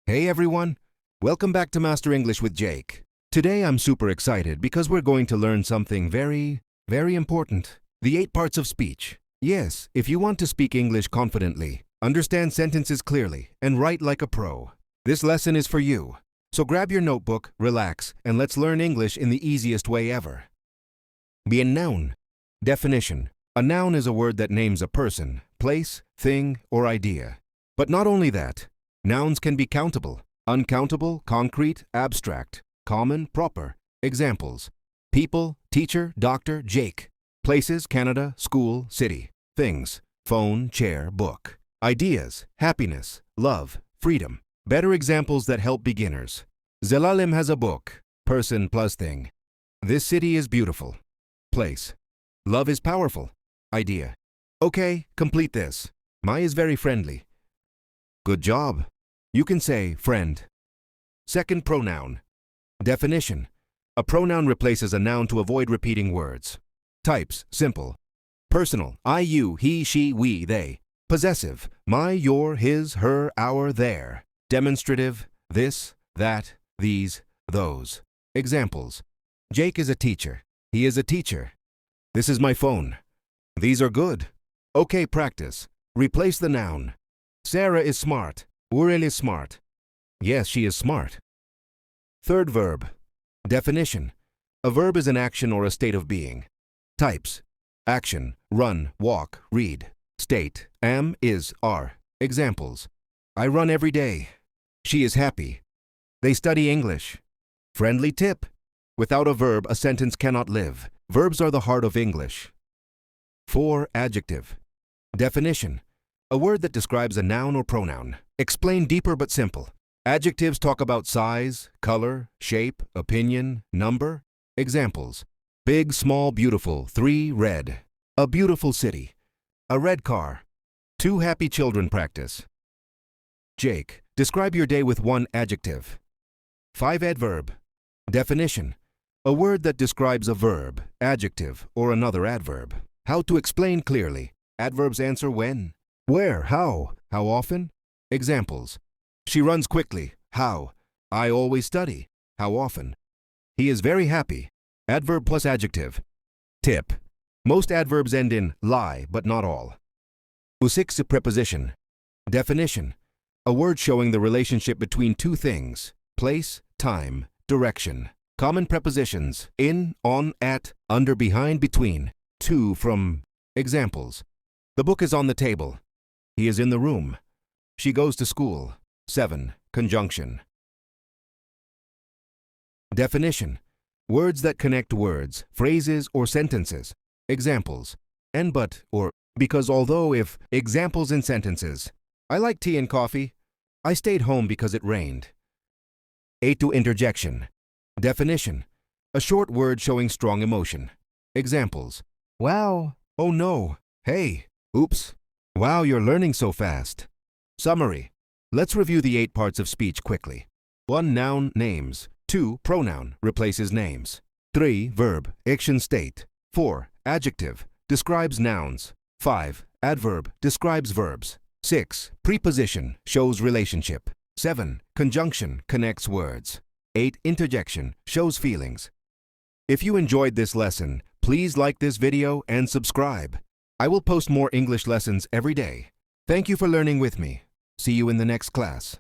Hey everyone, welcome back to Master English with Jake. Today I'm super excited because we're going to learn something very important. The 8 parts of speech. Yes, if you want to speak English confidently, understand sentences clearly, and write like a pro, this lesson is for you. So grab your notebook, relax, and let's learn English in the easiest way ever. Be a noun. Definition. A noun is a word that names a person, place, thing, or idea. But not only that. Nouns can be countable, uncountable, concrete, abstract, common, proper. Examples: people, teacher, doctor, Jake. Places, Canada, school, city. Things: phone, chair, book. Ideas: happiness, love, freedom. Better examples that help beginners. Zelalem has a book. Person plus thing. This city is beautiful. Place. Love is powerful. Idea. Okay, complete this. Mai is very friendly. Good job. You can say friend. Second pronoun. Definition. A pronoun replaces a noun to avoid repeating words. Types: simple. Personal: I, you, he, she, we, they. Possessive: my, your, his, her, our, their. Demonstrative: this, that, these, those. Examples: Jake is a teacher. He is a teacher. This is my phone. These are good. Okay, practice. Replace the noun. Sarah is smart. Uriel is smart. Yes, she is smart. Third verb. Definition. A verb is an action or a state of being. Types: action: run, walk, read. State: am, is, are. Examples: I run every day. She is happy. They study English. Friendly tip. Without a verb, a sentence cannot live. Verbs are the heart of English. 4. Adjective. Definition. A word that describes a noun or pronoun. Explain deeper but simple. Adjectives talk about size, color, shape, opinion, number. Examples: big, small, beautiful. 3. Red. A beautiful city. A red car. 2 happy children practice. Jake. Describe your day with 1 adjective. 5. Adverb. Definition. A word that describes a verb, adjective, or another adverb. How to explain clearly. Adverbs answer when, where, how often. Examples: she runs quickly. How? I always study. How often? He is very happy. Adverb plus adjective. Tip. Most adverbs end in lie, but not all. 6. Preposition. Definition. A word showing the relationship between 2 things: place, time, direction. Common prepositions: in, on, at, under, behind, between. To, from. Examples: the book is on the table. He is in the room. She goes to school. 7. Conjunction. Definition. Words that connect words, phrases, or sentences. Examples: and but, or because, although, if. Examples in sentences: I like tea and coffee. I stayed home because it rained. 8. Interjection. Definition. A short word showing strong emotion. Examples: wow, oh no, hey, oops. Wow, you're learning so fast. Summary. Let's review the 8 parts of speech quickly. 1. Noun, names. 2. Pronoun, replaces names. 3. Verb, action state. 4. Adjective, describes nouns. 5. Adverb, describes verbs. 6. Preposition, shows relationship. 7. Conjunction, connects words. 8. Interjection, shows feelings. If you enjoyed this lesson, please like this video and subscribe. I will post more English lessons every day. Thank you for learning with me. See you in the next class.